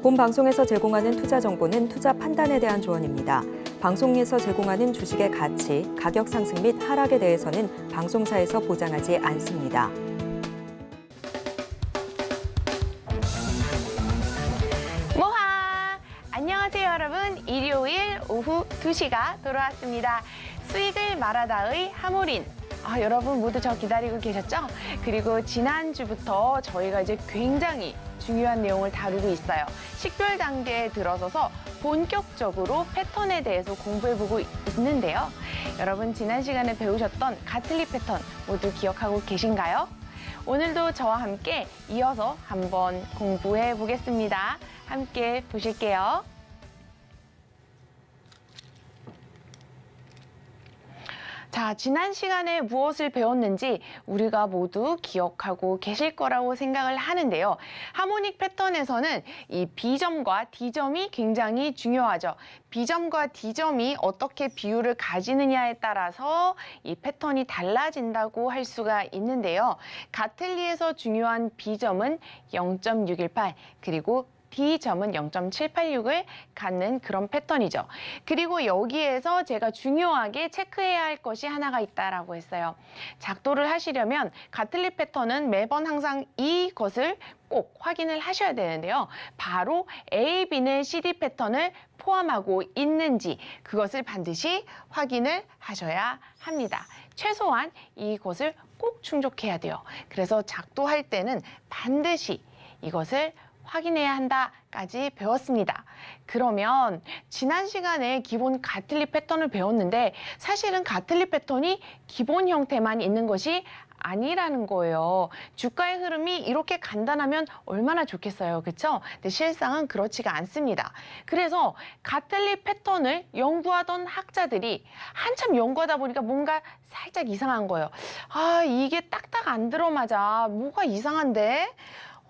본 방송에서 제공하는 투자 정보는 투자 판단에 대한 조언입니다. 방송에서 제공하는 주식의 가치, 가격 상승 및 하락에 대해서는 방송사에서 보장하지 않습니다. 모하! 안녕하세요 여러분. 일요일 오후 2시가 돌아왔습니다. 수익을 말하다의 하모린. 여러분 모두 저 기다리고 계셨죠? 그리고 지난주부터 저희가 이제 굉장히 중요한 내용을 다루고 있어요. 식별 단계에 들어서서 본격적으로 패턴에 대해서 공부해보고 있는데요. 여러분 지난 시간에 배우셨던 가틀리 패턴 모두 기억하고 계신가요? 오늘도 저와 함께 이어서 한번 공부해 보겠습니다. 함께 보실게요. 자, 지난 시간에 무엇을 배웠는지 우리가 모두 기억하고 계실 거라고 생각을 하는데요. 하모닉 패턴에서는 이 B점과 D점이 굉장히 중요하죠. B점과 D점이 어떻게 비율을 가지느냐에 따라서 이 패턴이 달라진다고 할 수가 있는데요. 가틀리에서 중요한 B점은 0.618, 그리고 D점은 0.786을 갖는 그런 패턴이죠. 그리고 여기에서 제가 중요하게 체크해야 할 것이 하나가 있다라고 했어요. 작도를 하시려면 가틀리 패턴은 매번 항상 이것을 꼭 확인을 하셔야 되는데요. 바로 A, B는 CD 패턴을 포함하고 있는지 그것을 반드시 확인을 하셔야 합니다. 최소한 이것을 꼭 충족해야 돼요. 그래서 작도할 때는 반드시 이것을 확인해야 한다까지 배웠습니다. 그러면 지난 시간에 기본 가틀리 패턴을 배웠는데 사실은 가틀리 패턴이 기본 형태만 있는 것이 아니라는 거예요. 주가의 흐름이 이렇게 간단하면 얼마나 좋겠어요. 그렇죠? 근데 실상은 그렇지가 않습니다. 그래서 가틀리 패턴을 연구하던 학자들이 한참 연구하다 보니까 뭔가 살짝 이상한 거예요. 이게 딱딱 안 들어맞아. 뭐가 이상한데?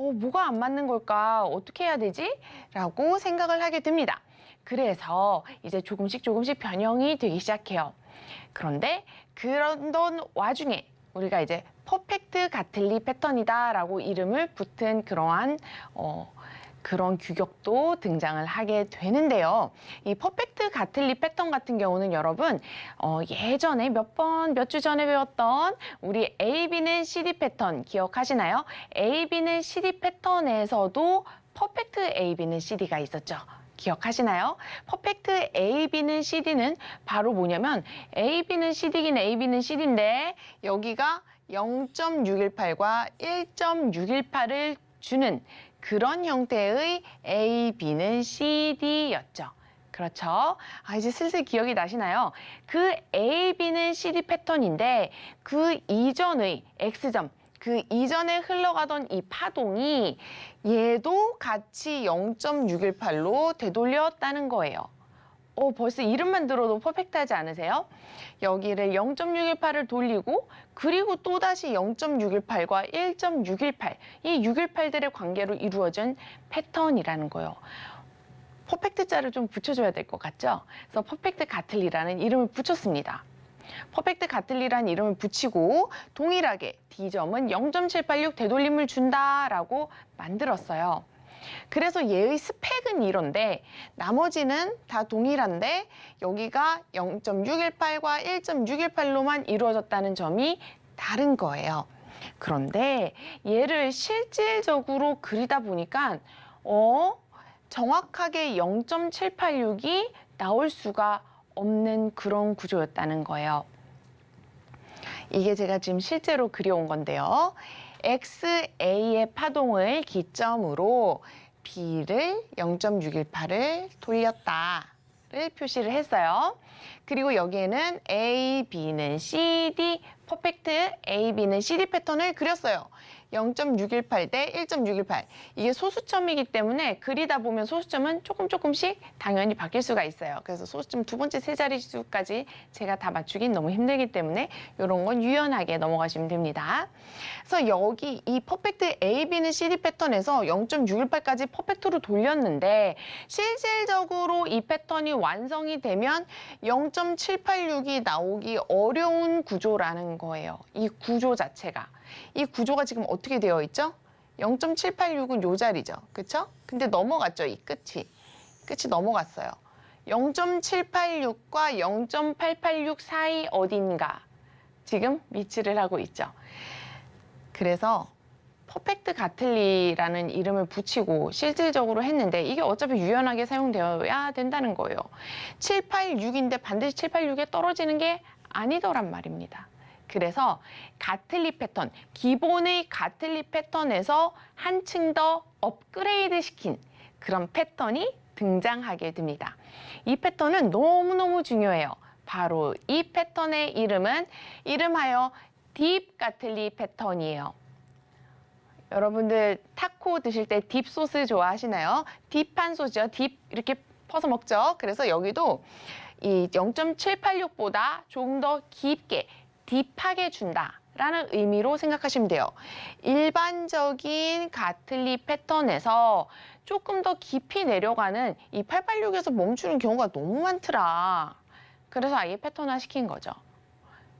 뭐가 안 맞는 걸까? 어떻게 해야 되지? 라고 생각을 하게 됩니다. 그래서 이제 조금씩 변형이 되기 시작해요. 그런데 그러던 와중에 우리가 이제 퍼펙트 가틀리 패턴이다 라고 이름을 붙은 그러한 그런 규격도 등장을 하게 되는데요. 이 퍼펙트 가틀리 패턴 같은 경우는 여러분 예전에 몇 주 전에 배웠던 우리 AB는 CD 패턴 기억하시나요? AB는 CD 패턴에서도 퍼펙트 AB는 CD가 있었죠. 기억하시나요? 퍼펙트 AB는 CD는 바로 뭐냐면 AB는 CD긴 AB는 CD인데 여기가 0.618과 1.618을 주는 그런 형태의 A, B는 CD였죠. 그렇죠? 이제 슬슬 기억이 나시나요? 그 A, B는 CD 패턴인데 그 이전의 X점, 그 이전에 흘러가던 이 파동이 얘도 같이 0.618로 되돌렸다는 거예요. 벌써 이름만 들어도 퍼펙트하지 않으세요? 여기를 0.618을 돌리고 그리고 또다시 0.618과 1.618, 이 618들의 관계로 이루어진 패턴이라는 거예요. 퍼펙트자를 좀 붙여줘야 될 것 같죠? 그래서 퍼펙트 가틀리라는 이름을 붙였습니다. 퍼펙트 가틀리라는 이름을 붙이고 동일하게 D점은 0.786 되돌림을 준다라고 만들었어요. 그래서 얘의 스펙은 이런데 나머지는 다 동일한데 여기가 0.618과 1.618로만 이루어졌다는 점이 다른 거예요. 그런데 얘를 실질적으로 그리다 보니까 정확하게 0.786이 나올 수가 없는 그런 구조였다는 거예요. 이게 제가 지금 실제로 그려온 건데요. XA의 파동을 기점으로 B를 0.618을 돌렸다를 표시를 했어요. 그리고 여기에는 A, B는 CD, 퍼펙트 A, B는 CD 패턴을 그렸어요. 0.618 대 1.618. 이게 소수점이기 때문에 그리다 보면 소수점은 조금씩 당연히 바뀔 수가 있어요. 그래서 소수점 두 번째 세 자릿수까지 제가 다 맞추긴 너무 힘들기 때문에 이런 건 유연하게 넘어가시면 됩니다. 그래서 여기 이 퍼펙트 A, B는 CD 패턴에서 0.618까지 퍼펙트로 돌렸는데 실질적으로 이 패턴이 완성이 되면 0.786이 나오기 어려운 구조라는 거예요. 이 구조 자체가. 이 구조가 지금 어떻게 되어 있죠? 0.786은 요 자리죠. 그렇죠? 근데 넘어갔죠. 이 끝이 넘어갔어요. 0.786과 0.886 사이 어딘가 지금 위치를 하고 있죠. 그래서 퍼펙트 가틀리라는 이름을 붙이고 실질적으로 했는데 이게 어차피 유연하게 사용되어야 된다는 거예요. 786인데 반드시 786에 떨어지는 게 아니더란 말입니다. 그래서 가틀리 패턴, 기본의 가틀리 패턴에서 한층 더 업그레이드 시킨 그런 패턴이 등장하게 됩니다. 이 패턴은 너무너무 중요해요. 바로 이 패턴의 이름하여 딥 가틀리 패턴이에요. 여러분들 타코 드실 때 딥 소스 좋아하시나요? 딥한 소스죠. 딥 이렇게 퍼서 먹죠. 그래서 여기도 이 0.786보다 조금 더 깊게 딥하게 준다라는 의미로 생각하시면 돼요. 일반적인 가틀리 패턴에서 조금 더 깊이 내려가는 이 886에서 멈추는 경우가 너무 많더라. 그래서 아예 패턴화 시킨 거죠.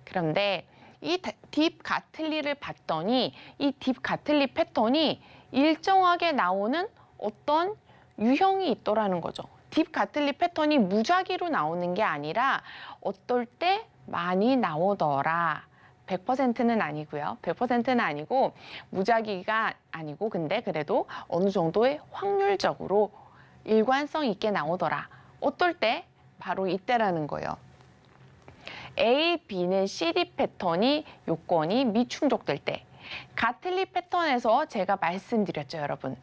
그런데 이 딥 가틀리를 봤더니 이 딥 가틀리 패턴이 일정하게 나오는 어떤 유형이 있더라는 거죠. 딥 가틀리 패턴이 무작위로 나오는 게 아니라 어떨 때 많이 나오더라. 100%는 아니고요. 100%는 아니고 무작위가 아니고 근데 그래도 어느 정도의 확률적으로 일관성 있게 나오더라. 어떨 때? 바로 이때라는 거예요. A, B는 CD 패턴이 요건이 미충족될 때 가틀리 패턴에서 제가 말씀드렸죠, 여러분.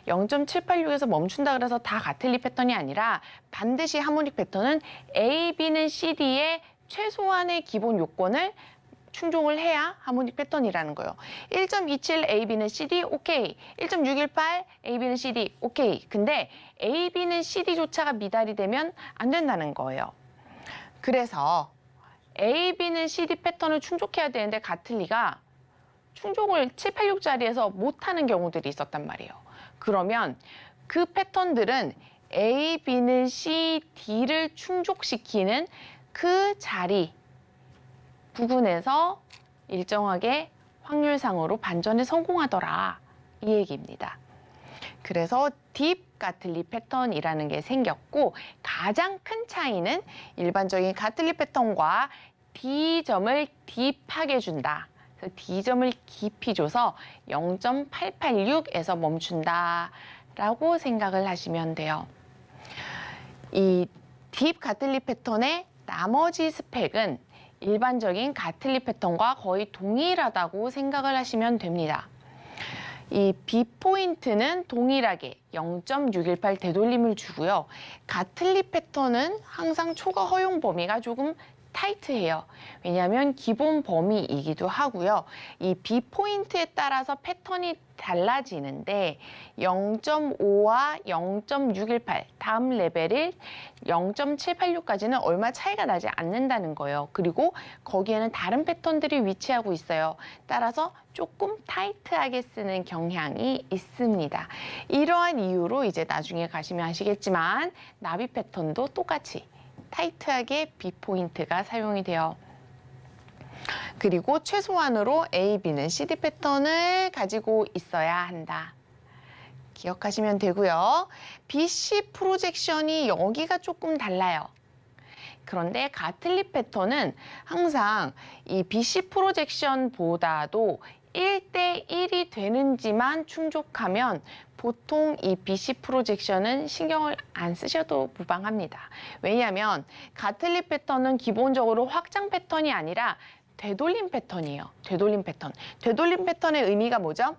0.786에서 멈춘다 그래서 다 가틀리 패턴이 아니라 반드시 하모닉 패턴은 A, B는 CD의 최소한의 기본 요건을 충족을 해야 하모닉 패턴이라는 거예요. 1.27 A, B는 CD, 오케이. 1.618 A, B는 CD, 오케이. 근데 A, B는 CD조차가 미달이 되면 안 된다는 거예요. 그래서 A, B는 CD 패턴을 충족해야 되는데 가틀리가 충족을 786짜리에서 못하는 경우들이 있었단 말이에요. 그러면 그 패턴들은 A, B는 C, D를 충족시키는 그 자리 부분에서 일정하게 확률상으로 반전에 성공하더라. 이 얘기입니다. 그래서 딥 가틀리 패턴이라는 게 생겼고 가장 큰 차이는 일반적인 가틀리 패턴과 D점을 딥하게 준다. D점을 깊이 줘서 0.886에서 멈춘다라고 생각을 하시면 돼요. 이 딥 가틀리 패턴의 나머지 스펙은 일반적인 가틀리 패턴과 거의 동일하다고 생각을 하시면 됩니다. 이 B포인트는 동일하게 0.618 되돌림을 주고요. 가틀리 패턴은 항상 초과 허용 범위가 조금 타이트해요. 왜냐하면 기본 범위이기도 하고요. 이 B포인트에 따라서 패턴이 달라지는데 0.5와 0.618 다음 레벨일 0.786까지는 얼마 차이가 나지 않는다는 거예요. 그리고 거기에는 다른 패턴들이 위치하고 있어요. 따라서 조금 타이트하게 쓰는 경향이 있습니다. 이러한 이유로 이제 나중에 가시면 아시겠지만 나비 패턴도 똑같이 타이트하게 B포인트가 사용이 돼요. 그리고 최소한으로 A, B는 CD 패턴을 가지고 있어야 한다. 기억하시면 되고요. BC 프로젝션이 여기가 조금 달라요. 그런데 가틀리 패턴은 항상 이 BC 프로젝션보다도 1대1이 되는지만 충족하면 보통 이 BC 프로젝션은 신경을 안 쓰셔도 무방합니다. 왜냐하면 가틀리 패턴은 기본적으로 확장 패턴이 아니라 되돌림 패턴이에요. 되돌림 패턴. 되돌림 패턴의 의미가 뭐죠?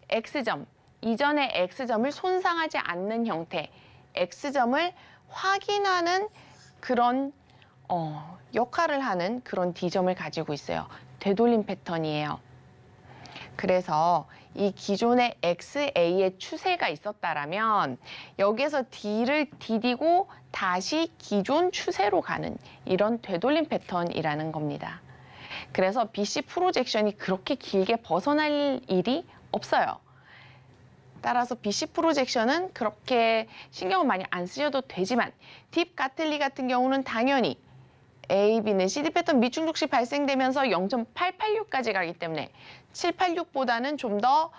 X점, 이전의 X점을 손상하지 않는 형태, X점을 확인하는 그런 역할을 하는 그런 D점을 가지고 있어요. 되돌림 패턴이에요. 그래서 이 기존의 XA의 추세가 있었다라면 여기에서 D를 디디고 다시 기존 추세로 가는 이런 되돌림 패턴이라는 겁니다. 그래서 BC 프로젝션이 그렇게 길게 벗어날 일이 없어요. 따라서 BC 프로젝션은 그렇게 신경을 많이 안 쓰셔도 되지만 딥 가틀리 같은 경우는 당연히 A, B는 CD 패턴 미충족시 발생되면서 0.886까지 가기 때문에 786보다는 좀 더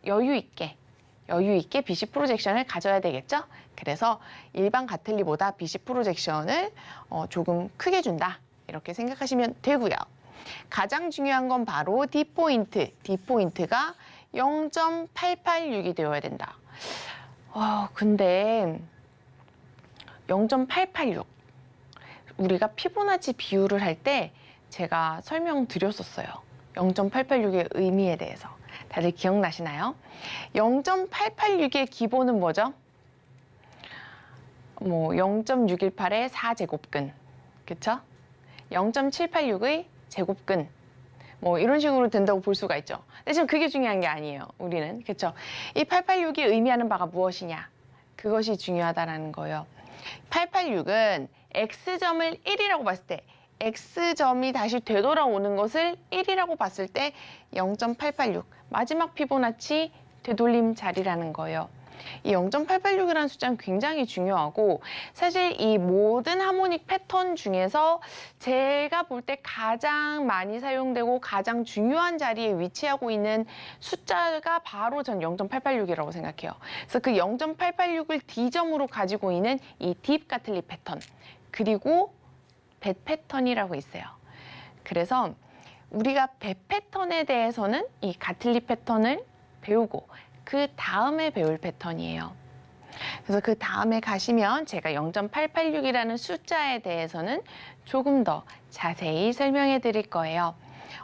여유 있게 BC 프로젝션을 가져야 되겠죠. 그래서 일반 가틀리보다 BC 프로젝션을 조금 크게 준다. 이렇게 생각하시면 되고요. 가장 중요한 건 바로 D포인트. D포인트가 0.886이 되어야 된다. 근데 0.886 우리가 피보나치 비율을 할 때 제가 설명드렸었어요. 0.886의 의미에 대해서. 다들 기억나시나요? 0.886의 기본은 뭐죠? 0.618의 4제곱근. 그쵸? 0.786의 제곱근. 이런 식으로 된다고 볼 수가 있죠. 근데 지금 그게 중요한 게 아니에요. 우리는. 그렇죠? 이 886이 의미하는 바가 무엇이냐? 그것이 중요하다는 거예요. 886은 X점을 1이라고 봤을 때 X점이 다시 되돌아오는 것을 1이라고 봤을 때 0.886 마지막 피보나치 되돌림 자리라는 거예요. 이 0.886이라는 숫자는 굉장히 중요하고 사실 이 모든 하모닉 패턴 중에서 제가 볼 때 가장 많이 사용되고 가장 중요한 자리에 위치하고 있는 숫자가 바로 전 0.886이라고 생각해요. 그래서 그 0.886을 D점으로 가지고 있는 이 딥 가틀리 패턴 그리고 벳 패턴이라고 있어요. 그래서 우리가 벳 패턴에 대해서는 이 가틀리 패턴을 배우고 그 다음에 배울 패턴이에요. 그래서 그 다음에 가시면 제가 0.886이라는 숫자에 대해서는 조금 더 자세히 설명해 드릴 거예요.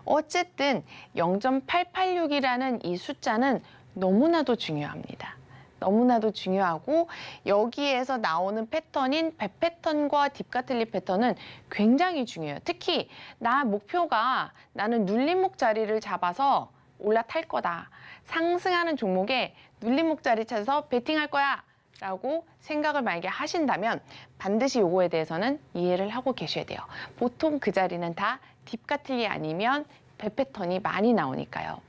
어쨌든 0.886이라는 이 숫자는 너무나도 중요합니다. 너무나도 중요하고 여기에서 나오는 패턴인 벳 패턴과 딥가틀리 패턴은 굉장히 중요해요. 특히 목표가 나는 눌림목 자리를 잡아서 올라탈 거다. 상승하는 종목에 눌림목 자리 찾아서 베팅할 거야 라고 생각을 만약에 하신다면 반드시 요거에 대해서는 이해를 하고 계셔야 돼요. 보통 그 자리는 다 딥가틀리 아니면 벳 패턴이 많이 나오니까요.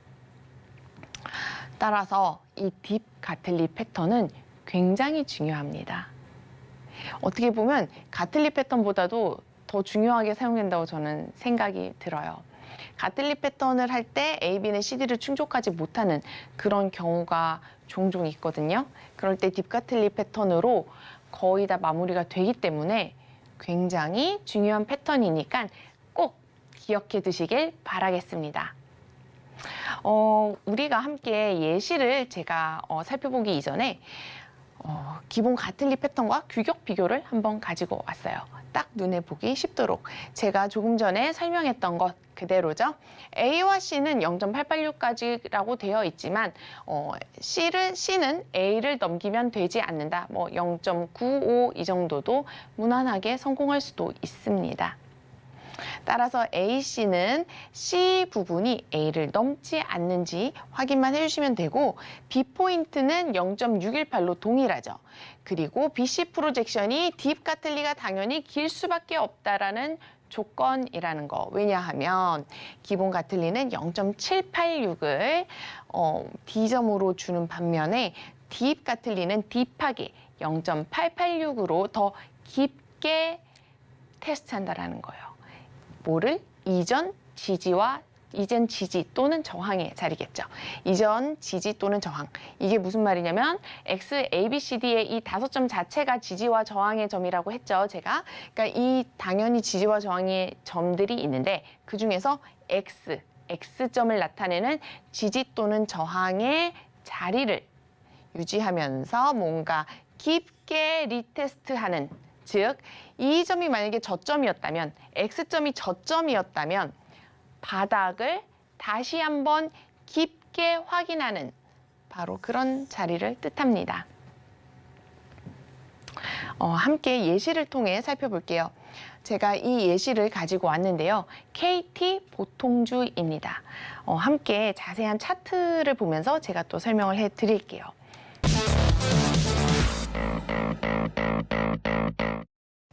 따라서 이 딥가틀리 패턴은 굉장히 중요합니다. 어떻게 보면 가틀리 패턴보다도 더 중요하게 사용된다고 저는 생각이 들어요. 가틀리 패턴을 할 때 A, B는 CD를 충족하지 못하는 그런 경우가 종종 있거든요. 그럴 때 딥가틀리 패턴으로 거의 다 마무리가 되기 때문에 굉장히 중요한 패턴이니까 꼭 기억해 두시길 바라겠습니다. 우리가 함께 예시를 제가 살펴보기 이전에 기본 가틀리 패턴과 규격 비교를 한번 가지고 왔어요. 딱 눈에 보기 쉽도록 제가 조금 전에 설명했던 것 그대로죠. A와 C는 0.886까지라고 되어 있지만 C는 A를 넘기면 되지 않는다. 0.95 이 정도도 무난하게 성공할 수도 있습니다. 따라서 A, C는 C 부분이 A를 넘지 않는지 확인만 해주시면 되고 B포인트는 0.618로 동일하죠. 그리고 BC 프로젝션이 딥가틀리가 당연히 길 수밖에 없다라는 조건이라는 거. 왜냐하면 기본 가틀리는 0.786을 D점으로 주는 반면에 딥가틀리는 딥하게 0.886으로 더 깊게 테스트한다라는 거예요. 뭐를? 이전 지지 또는 저항의 자리겠죠. 이전 지지 또는 저항. 이게 무슨 말이냐면 X, A, B, C, D의 이 5점 자체가 지지와 저항의 점이라고 했죠. 제가. 그러니까 이 당연히 지지와 저항의 점들이 있는데 그중에서 X점을 나타내는 지지 또는 저항의 자리를 유지하면서 뭔가 깊게 리테스트하는 즉, 이 점이 만약에 저점이었다면, X점이 저점이었다면 바닥을 다시 한번 깊게 확인하는 바로 그런 자리를 뜻합니다. 함께 예시를 통해 살펴볼게요. 제가 이 예시를 가지고 왔는데요. KT 보통주입니다. 함께 자세한 차트를 보면서 제가 또 설명을 해드릴게요.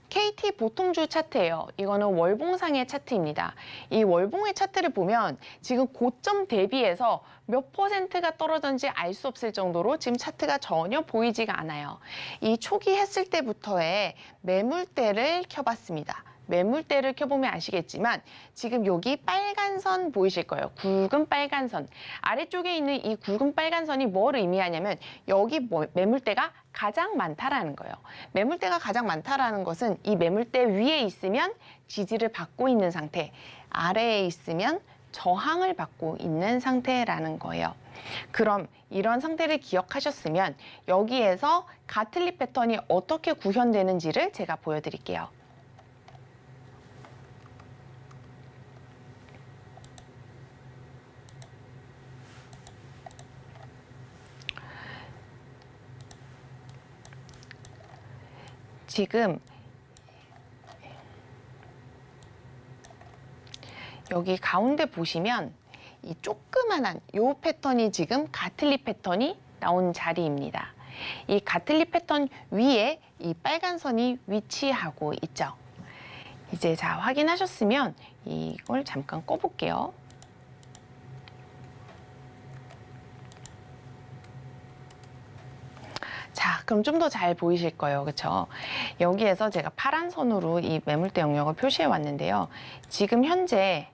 KT 보통주 차트예요. 이거는 월봉상의 차트입니다. 이 월봉의 차트를 보면 지금 고점 대비해서 몇 %가 떨어졌는지 알 수 없을 정도로 지금 차트가 전혀 보이지가 않아요. 이 초기 했을 때부터의 매물대를 켜봤습니다. 매물대를 켜보면 아시겠지만 지금 여기 빨간 선 보이실 거예요. 굵은 빨간 선. 아래쪽에 있는 이 굵은 빨간 선이 뭘 의미하냐면 여기 매물대가 가장 많다라는 거예요. 매물대가 가장 많다라는 것은 이 매물대 위에 있으면 지지를 받고 있는 상태, 아래에 있으면 저항을 받고 있는 상태라는 거예요. 그럼 이런 상태를 기억하셨으면 여기에서 가틀리 패턴이 어떻게 구현되는지를 제가 보여드릴게요. 지금 여기 가운데 보시면 이 조그만한 요 패턴이 지금 가틀리 패턴이 나온 자리입니다. 이 가틀리 패턴 위에 이 빨간 선이 위치하고 있죠. 이제 자 확인하셨으면 이걸 잠깐 꺼볼게요. 자, 그럼 좀 더 잘 보이실 거예요. 그렇죠? 여기에서 제가 파란 선으로 이 매물대 영역을 표시해 왔는데요. 지금 현재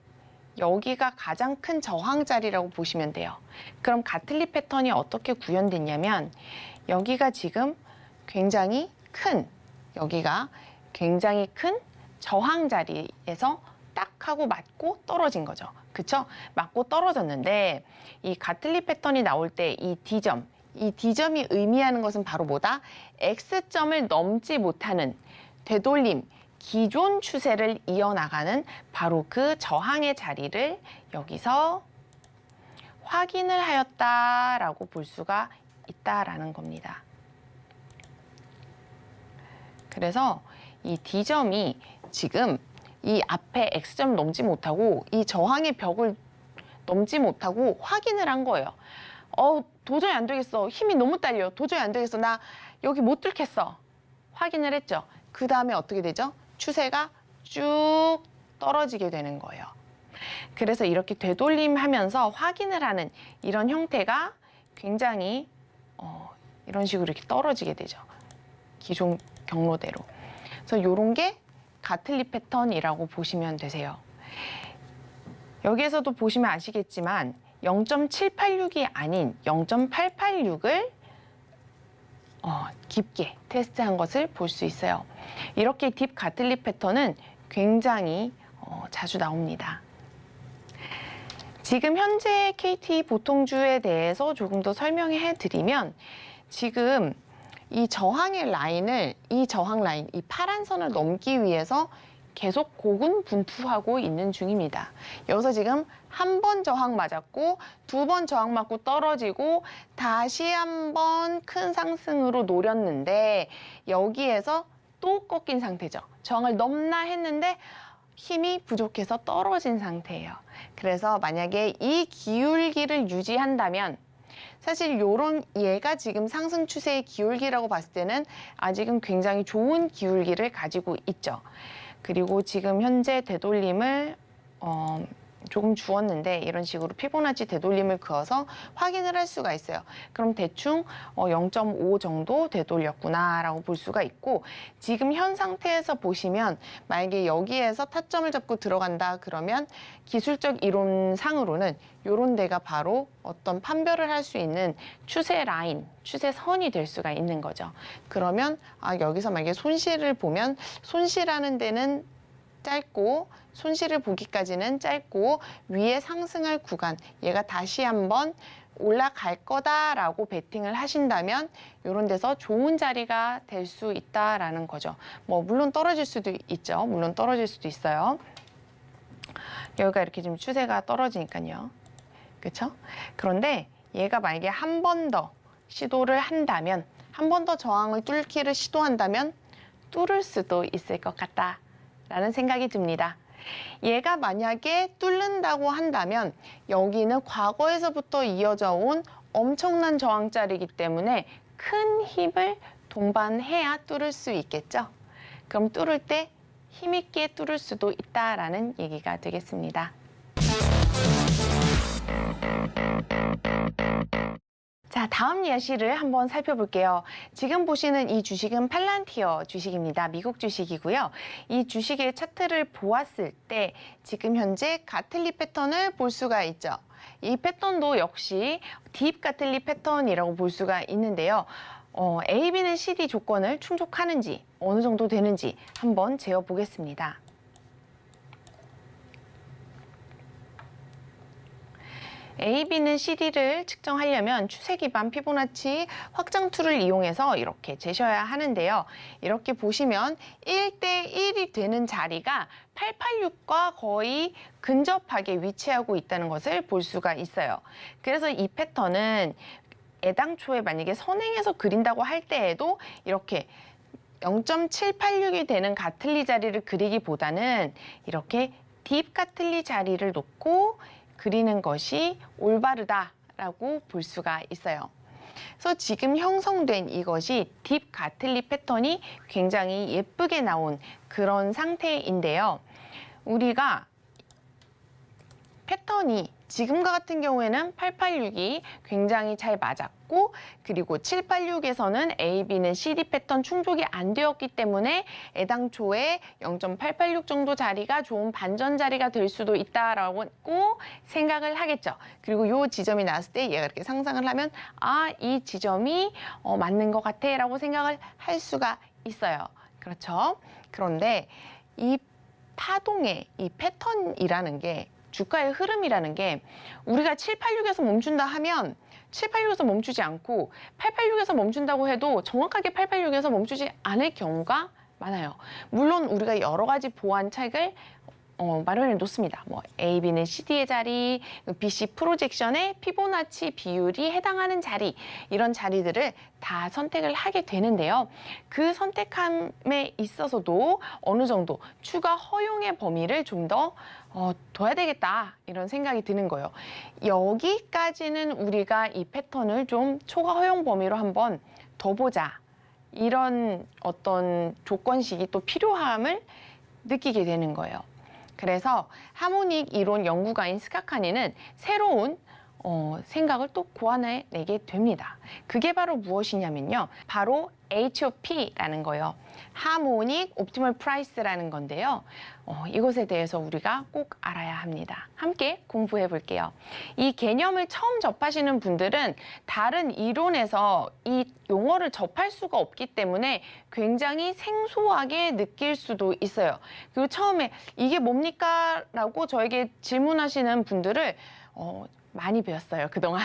여기가 가장 큰 저항 자리라고 보시면 돼요. 그럼 가틀리 패턴이 어떻게 구현됐냐면 여기가 지금 굉장히 큰, 여기가 굉장히 큰 저항 자리에서 딱 하고 맞고 떨어진 거죠. 그쵸? 맞고 떨어졌는데 이 가틀리 패턴이 나올 때 이 D점, 이 D점이 의미하는 것은 바로 뭐다? X점을 넘지 못하는 되돌림, 기존 추세를 이어나가는 바로 그 저항의 자리를 여기서 확인을 하였다라고 볼 수가 있다라는 겁니다. 그래서 이 D점이 지금 이 앞에 X점 넘지 못하고 이 저항의 벽을 넘지 못하고 확인을 한 거예요. 도저히 안 되겠어. 힘이 너무 딸려. 도저히 안 되겠어. 나 여기 못 뚫겠어. 확인을 했죠. 그 다음에 어떻게 되죠? 추세가 쭉 떨어지게 되는 거예요. 그래서 이렇게 되돌림하면서 확인을 하는 이런 형태가 굉장히 이런 식으로 이렇게 떨어지게 되죠. 기존 경로대로. 그래서 이런 게 가틀리 패턴이라고 보시면 되세요. 여기에서도 보시면 아시겠지만 0.786이 아닌 0.886을 깊게 테스트한 것을 볼 수 있어요. 이렇게 딥 가틀리 패턴은 굉장히 자주 나옵니다. 지금 현재 KT 보통주에 대해서 조금 더 설명해 드리면 지금 이 저항의 라인을, 이 저항 라인, 이 파란 선을 넘기 위해서 계속 고군분투하고 있는 중입니다. 여기서 지금 한 번 저항 맞았고 두 번 저항 맞고 떨어지고 다시 한 번 큰 상승으로 노렸는데 여기에서 또 꺾인 상태죠. 저항을 넘나 했는데 힘이 부족해서 떨어진 상태예요. 그래서 만약에 이 기울기를 유지한다면 사실 요런 얘가 지금 상승 추세의 기울기라고 봤을 때는 아직은 굉장히 좋은 기울기를 가지고 있죠. 그리고 지금 현재 되돌림을 조금 주었는데 이런 식으로 피보나치 되돌림을 그어서 확인을 할 수가 있어요. 그럼 대충 0.5 정도 되돌렸구나라고 볼 수가 있고 지금 현 상태에서 보시면 만약에 여기에서 타점을 잡고 들어간다 그러면 기술적 이론상으로는 이런 데가 바로 어떤 판별을 할 수 있는 추세 라인, 추세선이 될 수가 있는 거죠. 그러면 여기서 만약에 손실을 보면 손실하는 데는 짧고 손실을 보기까지는 짧고 위에 상승할 구간 얘가 다시 한번 올라갈 거다라고 베팅을 하신다면 이런 데서 좋은 자리가 될 수 있다라는 거죠. 물론 떨어질 수도 있죠. 물론 떨어질 수도 있어요. 여기가 이렇게 지금 추세가 떨어지니까요. 그렇죠? 그런데 얘가 만약에 한 번 더 시도를 한다면 한 번 더 저항을 뚫기를 시도한다면 뚫을 수도 있을 것 같다. 라는 생각이 듭니다. 얘가 만약에 뚫는다고 한다면 여기는 과거에서부터 이어져 온 엄청난 저항자리이기 때문에 큰 힘을 동반해야 뚫을 수 있겠죠. 그럼 뚫을 때 힘있게 뚫을 수도 있다라는 얘기가 되겠습니다. 자, 다음 예시를 한번 살펴볼게요. 지금 보시는 이 주식은 팔란티어 주식입니다. 미국 주식이고요. 이 주식의 차트를 보았을 때 지금 현재 가틀리 패턴을 볼 수가 있죠. 이 패턴도 역시 딥 가틀리 패턴이라고 볼 수가 있는데요. A, B는 CD 조건을 충족하는지 어느 정도 되는지 한번 재어보겠습니다. A, B는 CD를 측정하려면 추세 기반 피보나치 확장 툴을 이용해서 이렇게 재셔야 하는데요. 이렇게 보시면 1대1이 되는 자리가 886과 거의 근접하게 위치하고 있다는 것을 볼 수가 있어요. 그래서 이 패턴은 애당초에 만약에 선행해서 그린다고 할 때에도 이렇게 0.786이 되는 가틀리 자리를 그리기보다는 이렇게 딥 가틀리 자리를 놓고 그리는 것이 올바르다라고 볼 수가 있어요. 그래서 지금 형성된 이것이 딥 가틀리 패턴이 굉장히 예쁘게 나온 그런 상태인데요. 우리가 패턴이 지금과 같은 경우에는 886이 굉장히 잘 맞았고 그리고 786에서는 A, B는 CD 패턴 충족이 안 되었기 때문에 애당초에 0.886 정도 자리가 좋은 반전 자리가 될 수도 있다라고 생각을 하겠죠. 그리고 이 지점이 나왔을 때 얘가 이렇게 상상을 하면 아, 이 지점이 맞는 것 같아 라고 생각을 할 수가 있어요. 그렇죠? 그런데 이 파동의 이 패턴이라는 게 주가의 흐름이라는 게 우리가 786에서 멈춘다 하면 786에서 멈추지 않고 886에서 멈춘다고 해도 정확하게 886에서 멈추지 않을 경우가 많아요. 물론 우리가 여러 가지 보완 책을 마련해 놓습니다. 뭐 A, B는 CD의 자리, BC 프로젝션의 피보나치 비율이 해당하는 자리 이런 자리들을 다 선택을 하게 되는데요. 그 선택함에 있어서도 어느 정도 추가 허용의 범위를 좀 더 둬야 되겠다 이런 생각이 드는 거예요. 여기까지는 우리가 이 패턴을 좀 초과 허용 범위로 한번 더 보자. 이런 어떤 조건식이 또 필요함을 느끼게 되는 거예요. 그래서 하모닉 이론 연구가인 스카카니는 새로운 생각을 또 고안해내게 됩니다. 그게 바로 무엇이냐면요. 바로 HOP라는 거예요. 하모닉 옵티멀 프라이스라는 건데요. 이것에 대해서 우리가 꼭 알아야 합니다. 함께 공부해 볼게요. 이 개념을 처음 접하시는 분들은 다른 이론에서 이 용어를 접할 수가 없기 때문에 굉장히 생소하게 느낄 수도 있어요. 그리고 처음에 이게 뭡니까? 라고 저에게 질문하시는 분들을 많이 배웠어요, 그동안.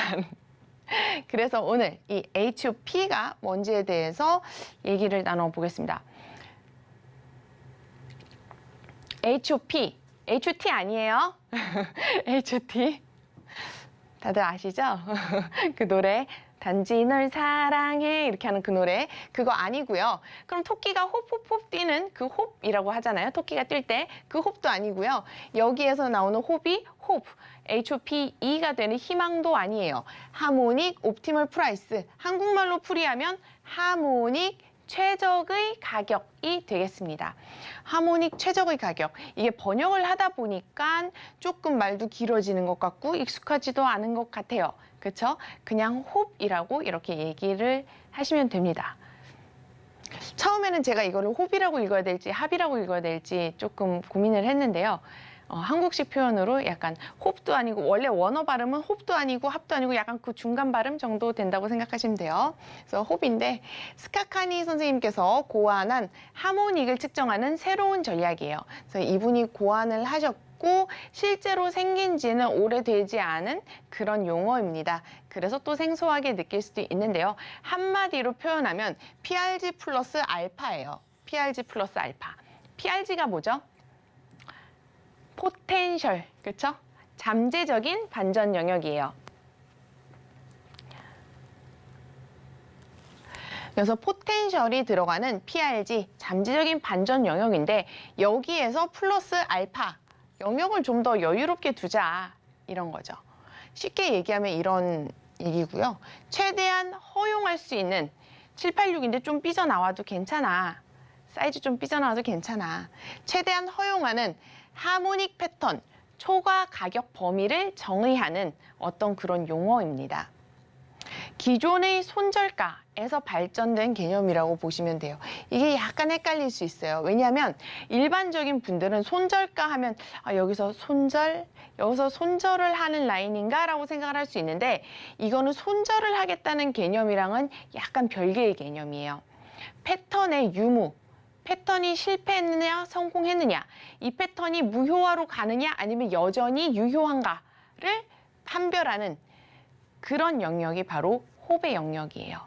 그래서 오늘 이 HOP가 뭔지에 대해서 얘기를 나눠보겠습니다. HOP, HOT 아니에요? HOT. 다들 아시죠? 그 노래. 단지 널 사랑해 이렇게 하는 그 노래 그거 아니고요. 그럼 토끼가 홉홉홉 뛰는 그 홉이라고 하잖아요. 토끼가 뛸 때 그 홉도 아니고요. 여기에서 나오는 홉이 홉, HOPE가 되는 희망도 아니에요. 하모닉 옵티멀 프라이스, 한국말로 풀이하면 하모닉 최적의 가격이 되겠습니다. 하모닉 최적의 가격. 이게 번역을 하다 보니까 조금 말도 길어지는 것 같고 익숙하지도 않은 것 같아요. 그렇죠? 그냥 홉이라고 이렇게 얘기를 하시면 됩니다. 처음에는 제가 이거를 홉이라고 읽어야 될지 합이라고 읽어야 될지 조금 고민을 했는데요. 한국식 표현으로 약간 홉도 아니고 원래 원어 발음은 홉도 아니고 합도 아니고 약간 그 중간 발음 정도 된다고 생각하시면 돼요. 그래서 홉인데 스카카니 선생님께서 고안한 하모닉을 측정하는 새로운 전략이에요. 그래서 이분이 고안을 하셨고 실제로 생긴 지는 오래되지 않은 그런 용어입니다. 그래서 또 생소하게 느낄 수도 있는데요. 한마디로 표현하면 PRG 플러스 알파예요. PRG 플러스 알파. PRG가 뭐죠? 포텐셜, 그렇죠? 잠재적인 반전 영역이에요. 그래서 포텐셜이 들어가는 PRG, 잠재적인 반전 영역인데 여기에서 플러스 알파, 영역을 좀 더 여유롭게 두자 이런 거죠. 쉽게 얘기하면 이런 얘기고요. 최대한 허용할 수 있는 786인데 좀 삐져나와도 괜찮아. 사이즈 좀 삐져나와도 괜찮아. 최대한 허용하는 하모닉 패턴, 초과 가격 범위를 정의하는 어떤 그런 용어입니다. 기존의 손절가에서 발전된 개념이라고 보시면 돼요. 이게 약간 헷갈릴 수 있어요. 왜냐하면 일반적인 분들은 손절가 하면 여기서 손절을 하는 라인인가 라고 생각을 할 수 있는데 이거는 손절을 하겠다는 개념이랑은 약간 별개의 개념이에요. 패턴의 유무, 패턴이 실패했느냐 성공했느냐, 이 패턴이 무효화로 가느냐 아니면 여전히 유효한가를 판별하는 그런 영역이 바로 홉의 영역이에요.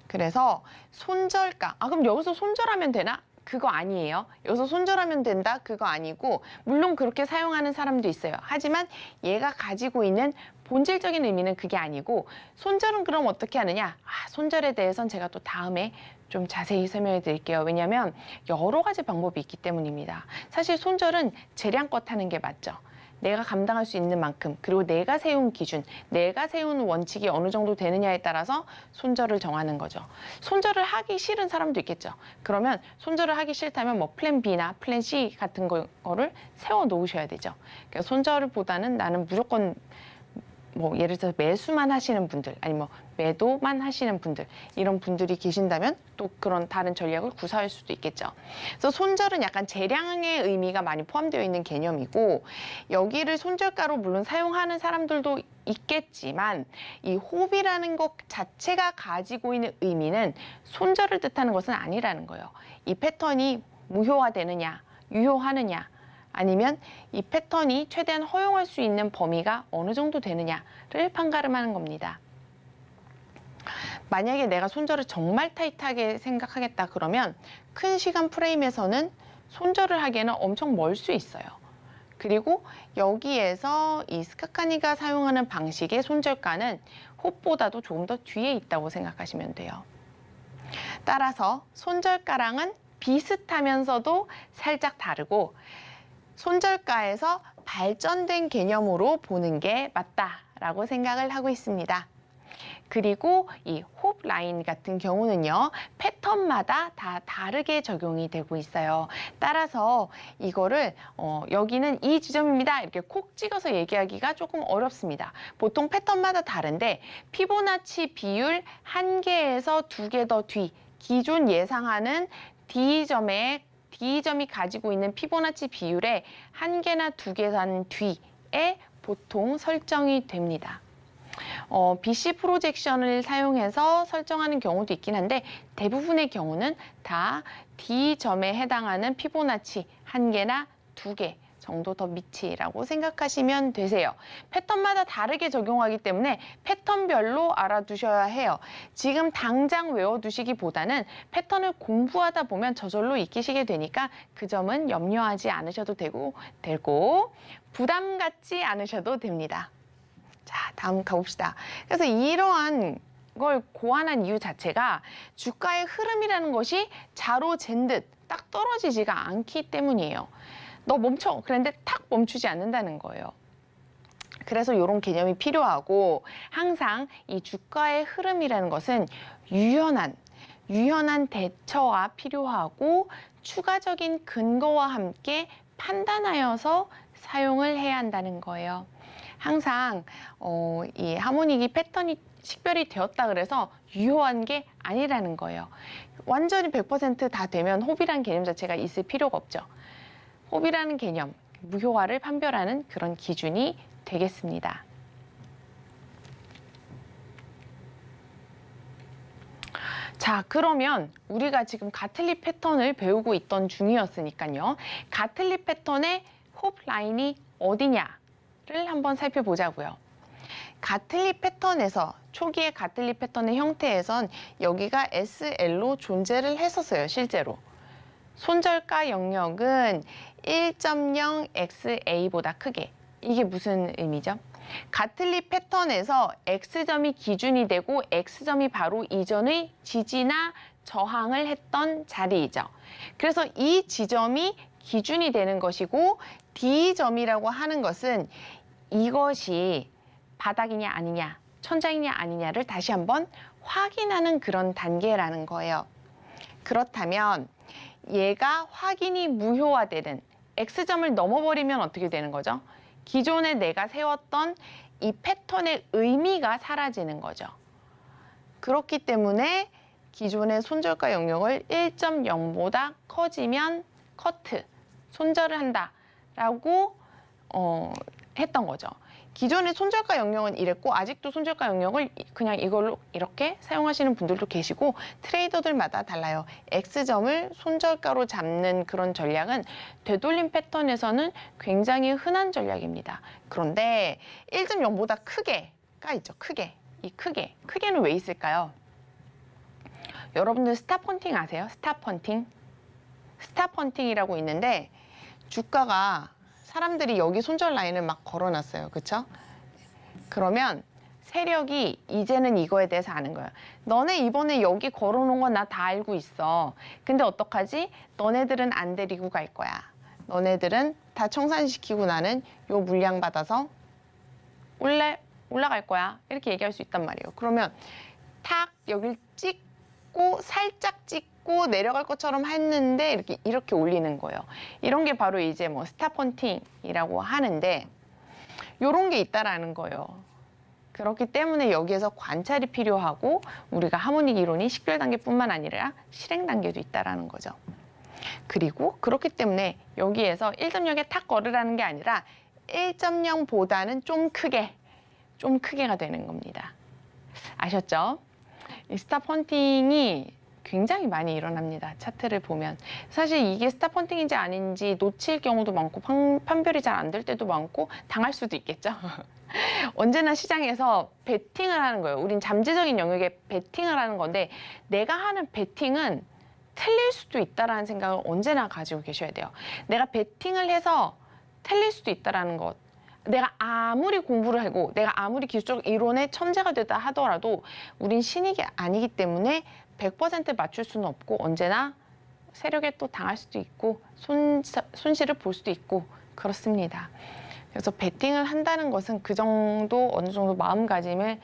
그래서 손절가, 그럼 여기서 손절하면 되나? 그거 아니에요. 여기서 손절하면 된다? 그거 아니고 물론 그렇게 사용하는 사람도 있어요. 하지만 얘가 가지고 있는 본질적인 의미는 그게 아니고 손절은 그럼 어떻게 하느냐? 손절에 대해서는 제가 또 다음에 좀 자세히 설명해 드릴게요. 왜냐하면 여러 가지 방법이 있기 때문입니다. 사실 손절은 재량껏 하는 게 맞죠. 내가 감당할 수 있는 만큼, 그리고 내가 세운 기준, 내가 세운 원칙이 어느 정도 되느냐에 따라서 손절을 정하는 거죠. 손절을 하기 싫은 사람도 있겠죠. 그러면 손절을 하기 싫다면 뭐 플랜 B나 플랜 C 같은 거를 세워 놓으셔야 되죠. 그러니까 손절보다는 나는 무조건 뭐 예를 들어서 매수만 하시는 분들, 아니면 뭐 매도만 하시는 분들, 이런 분들이 계신다면 또 그런 다른 전략을 구사할 수도 있겠죠. 그래서 손절은 약간 재량의 의미가 많이 포함되어 있는 개념이고, 여기를 손절가로 물론 사용하는 사람들도 있겠지만 이 홉이라는 것 자체가 가지고 있는 의미는 손절을 뜻하는 것은 아니라는 거예요. 이 패턴이 무효화되느냐, 유효하느냐, 아니면 이 패턴이 최대한 허용할 수 있는 범위가 어느 정도 되느냐를 판가름하는 겁니다. 만약에 내가 손절을 정말 타이트하게 생각하겠다 그러면 큰 시간 프레임에서는 손절을 하기에는 엄청 멀 수 있어요. 그리고 여기에서 이 스카카니가 사용하는 방식의 손절가는 홉보다도 조금 더 뒤에 있다고 생각하시면 돼요. 따라서 손절가랑은 비슷하면서도 살짝 다르고 손절가에서 발전된 개념으로 보는 게 맞다라고 생각을 하고 있습니다. 그리고 이 홉 라인 같은 경우는요, 패턴마다 다 다르게 적용이 되고 있어요. 따라서 이거를 여기는 이 지점입니다 이렇게 콕 찍어서 얘기하기가 조금 어렵습니다. 보통 패턴마다 다른데 피보나치 비율 1개에서 2개 더 뒤, 기존 예상하는 D점이 가지고 있는 피보나치 비율의 1개나 2개 단 뒤에 보통 설정이 됩니다. BC 프로젝션을 사용해서 설정하는 경우도 있긴 한데 대부분의 경우는 다 D점에 해당하는 피보나치 1개나 2개 정도 더 밑이라고 생각하시면 되세요. 패턴마다 다르게 적용하기 때문에 패턴별로 알아두셔야 해요. 지금 당장 외워두시기보다는 패턴을 공부하다 보면 저절로 익히시게 되니까 그 점은 염려하지 않으셔도 되고 부담 갖지 않으셔도 됩니다. 자, 다음 가봅시다. 그래서 이러한 걸 고안한 이유 자체가 주가의 흐름이라는 것이 자로 잰 듯 딱 떨어지지가 않기 때문이에요. 너 멈춰. 그런데 탁 멈추지 않는다는 거예요. 그래서 이런 개념이 필요하고 항상 이 주가의 흐름이라는 것은 유연한 대처가 필요하고 추가적인 근거와 함께 판단하여서 사용을 해야 한다는 거예요. 항상 이 하모닉이 패턴이 식별이 되었다 그래서 유효한 게 아니라는 거예요. 완전히 100% 다 되면 홉이라는 개념 자체가 있을 필요가 없죠. 홉이라는 개념, 무효화를 판별하는 그런 기준이 되겠습니다. 자, 그러면 우리가 지금 가틀리 패턴을 배우고 있던 중이었으니까요. 가틀리 패턴의 홉 라인이 어디냐를 한번 살펴보자고요. 가틀리 패턴에서 초기의 가틀리 패턴의 형태에선 여기가 SL로 존재를 했었어요, 실제로. 손절가 영역은 1.0XA보다 크게. 이게 무슨 의미죠? 가틀리 패턴에서 X점이 기준이 되고 X점이 바로 이전의 지지나 저항을 했던 자리이죠. 그래서 이 지점이 기준이 되는 것이고 D점이라고 하는 것은 이것이 바닥이냐 아니냐, 천장이냐 아니냐를 다시 한번 확인하는 그런 단계라는 거예요. 그렇다면 얘가 확인이 무효화되는 X점을 넘어버리면 어떻게 되는 거죠? 기존에 내가 세웠던 이 패턴의 의미가 사라지는 거죠. 그렇기 때문에 기존의 손절가 영역을 1.0보다 커지면 커트, 손절을 한다라고 했던 거죠. 기존의 손절가 영역은 이랬고 아직도 손절가 영역을 그냥 이걸로 이렇게 사용하시는 분들도 계시고 트레이더들마다 달라요. X점을 손절가로 잡는 그런 전략은 되돌림 패턴에서는 굉장히 흔한 전략입니다. 그런데 1.0보다 크게가 있죠. 크게. 이 크게는 왜 있을까요? 여러분들 스탑펀팅 아세요? 스탑펀팅? 스탑펀팅이라고 있는데 주가가 사람들이 여기 손절 라인을 막 걸어놨어요. 그쵸? 그러면 세력이 이제는 이거에 대해서 아는 거예요. 너네 이번에 여기 걸어놓은 건 나 다 알고 있어. 근데 어떡하지? 너네들은 안 데리고 갈 거야. 너네들은 다 청산시키고 나는 요 물량 받아서 올라갈 거야. 이렇게 얘기할 수 있단 말이에요. 그러면 탁 여길 찍고 살짝 찍고 내려갈 것처럼 했는데 이렇게 올리는 거예요. 이런 게 바로 이제 뭐 스탑펀팅이라고 하는데 이런 게 있다라는 거예요. 그렇기 때문에 여기에서 관찰이 필요하고 우리가 하모닉 이론이 식별 단계뿐만 아니라 실행 단계도 있다라는 거죠. 그리고 그렇기 때문에 여기에서 1.0에 탁 걸으라는 게 아니라 1.0보다는 좀 크게가 되는 겁니다. 아셨죠? 이 스탑펀팅이 굉장히 많이 일어납니다. 차트를 보면. 사실 이게 스탑펀팅인지 아닌지 놓칠 경우도 많고 판별이 잘 안 될 때도 많고 당할 수도 있겠죠. 언제나 시장에서 베팅을 하는 거예요. 우린 잠재적인 영역에 베팅을 하는 건데 내가 하는 베팅은 틀릴 수도 있다라는 생각을 언제나 가지고 계셔야 돼요. 내가 베팅을 해서 틀릴 수도 있다라는 것. 내가 아무리 공부를 하고 내가 아무리 기술적 이론의 천재가 되다 하더라도 우린 신이 아니기 때문에 100% 맞출 수는 없고 언제나 세력에 또 당할 수도 있고 손실을 볼 수도 있고 그렇습니다. 그래서 베팅을 한다는 것은 그 정도 어느 정도 마음가짐을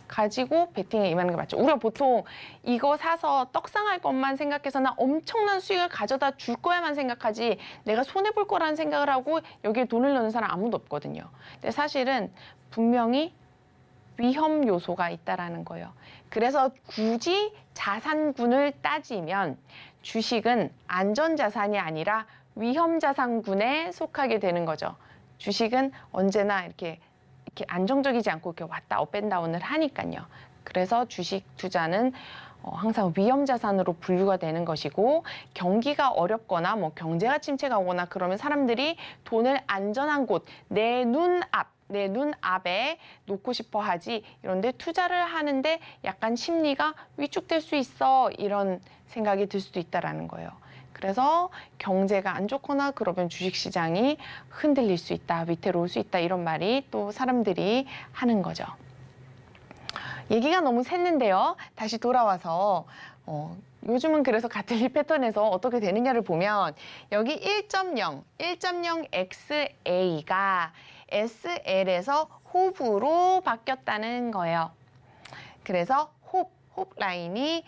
가지고 베팅에 임하는 게 맞죠. 우리가 보통 이거 사서 떡상할 것만 생각해서 나 엄청난 수익을 가져다 줄 거야만 생각하지 내가 손해볼 거라는 생각을 하고 여기에 돈을 넣는 사람 아무도 없거든요. 근데 사실은 분명히 위험 요소가 있다라는 거예요. 그래서 굳이 자산군을 따지면 주식은 안전자산이 아니라 위험자산군에 속하게 되는 거죠. 주식은 언제나 이렇게 안정적이지 않고 이렇게 왔다 업앤다운을 하니까요. 그래서 주식 투자는 항상 위험자산으로 분류가 되는 것이고 경기가 어렵거나 뭐 경제가 침체가 오거나 그러면 사람들이 돈을 안전한 곳, 내 눈앞에 놓고 싶어 하지 이런데 투자를 하는데 약간 심리가 위축될 수 있어 이런 생각이 들 수도 있다라는 거예요. 그래서 경제가 안 좋거나 그러면 주식시장이 흔들릴 수 있다, 위태로울 수 있다 이런 말이 또 사람들이 하는 거죠. 얘기가 너무 샜는데요. 다시 돌아와서 요즘은 그래서 가틀리 패턴에서 어떻게 되느냐를 보면 여기 1.0XA가 SL에서 홉으로 바뀌었다는 거예요. 그래서 홉 라인이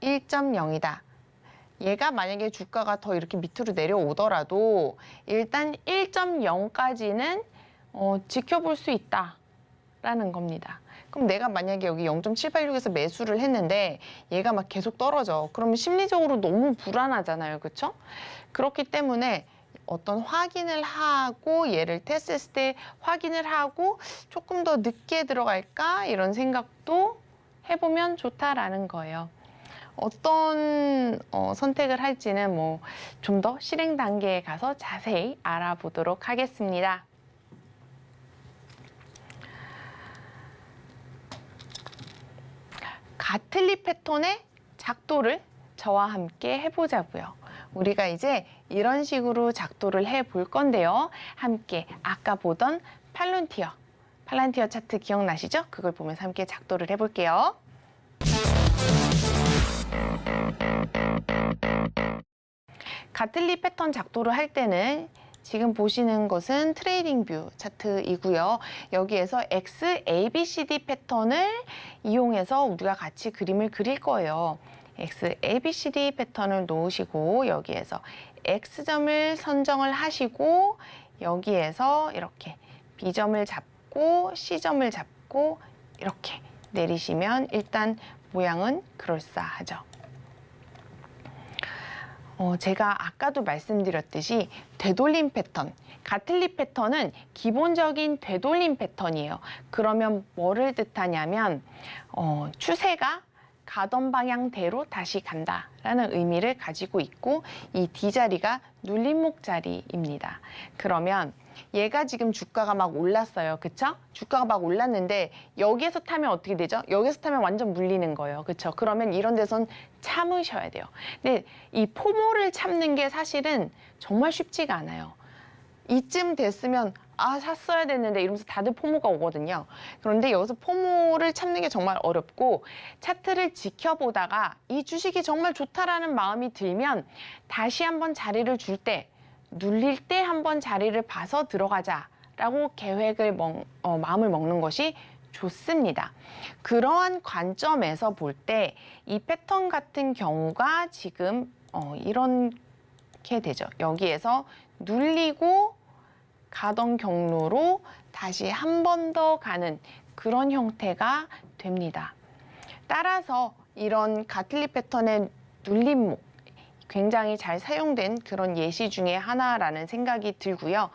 1.0이다. 얘가 만약에 주가가 더 이렇게 밑으로 내려오더라도 일단 1.0까지는 지켜볼 수 있다라는 겁니다. 그럼 내가 만약에 여기 0.786에서 매수를 했는데 얘가 막 계속 떨어져. 그러면 심리적으로 너무 불안하잖아요. 그렇죠? 그렇기 때문에 어떤 확인을 하고 얘를 테스트했을 때 확인을 하고 조금 더 늦게 들어갈까 이런 생각도 해보면 좋다라는 거예요. 어떤 선택을 할지는 뭐 좀 더 실행 단계에 가서 자세히 알아보도록 하겠습니다. 가틀리 패턴의 작도를 저와 함께 해보자고요. 우리가 이제 이런 식으로 작도를 해볼 건데요. 함께 아까 보던 팔론티어 팔란티어 차트 기억나시죠? 그걸 보면서 함께 작도를 해볼게요. 가틀리 패턴 작도를 할 때는 지금 보시는 것은 트레이딩 뷰 차트이고요. 여기에서 X, A, B, C, D 패턴을 이용해서 우리가 같이 그림을 그릴 거예요. X, A, B, C, D 패턴을 놓으시고 여기에서 X점을 선정을 하시고 여기에서 이렇게 B점을 잡고 C점을 잡고 이렇게 내리시면 일단 모양은 그럴싸하죠. 제가 아까도 말씀드렸듯이 되돌림 패턴, 가틀리 패턴은 기본적인 되돌림 패턴이에요. 그러면 뭐를 뜻하냐면 추세가 가던 방향대로 다시 간다라는 의미를 가지고 있고 이 D자리가 눌림목 자리입니다. 그러면 얘가 지금 주가가 막 올랐어요. 그쵸? 주가가 막 올랐는데 여기에서 타면 어떻게 되죠? 여기서 타면 완전 물리는 거예요. 그쵸? 그러면 이런 데선 참으셔야 돼요. 근데 이 포모를 참는 게 사실은 정말 쉽지가 않아요. 이쯤 됐으면 아 샀어야 됐는데 이러면서 다들 포모가 오거든요. 그런데 여기서 포모를 참는 게 정말 어렵고 차트를 지켜보다가 이 주식이 정말 좋다라는 마음이 들면 다시 한번 자리를 줄 때 눌릴 때 한번 자리를 봐서 들어가자라고 계획을 마음을 먹는 것이 좋습니다. 그러한 관점에서 볼 때 이 패턴 같은 경우가 지금 이렇게 되죠. 여기에서 눌리고 가던 경로로 다시 한 번 더 가는 그런 형태가 됩니다. 따라서 이런 가틀리 패턴의 눌림목 굉장히 잘 사용된 그런 예시 중에 하나라는 생각이 들고요.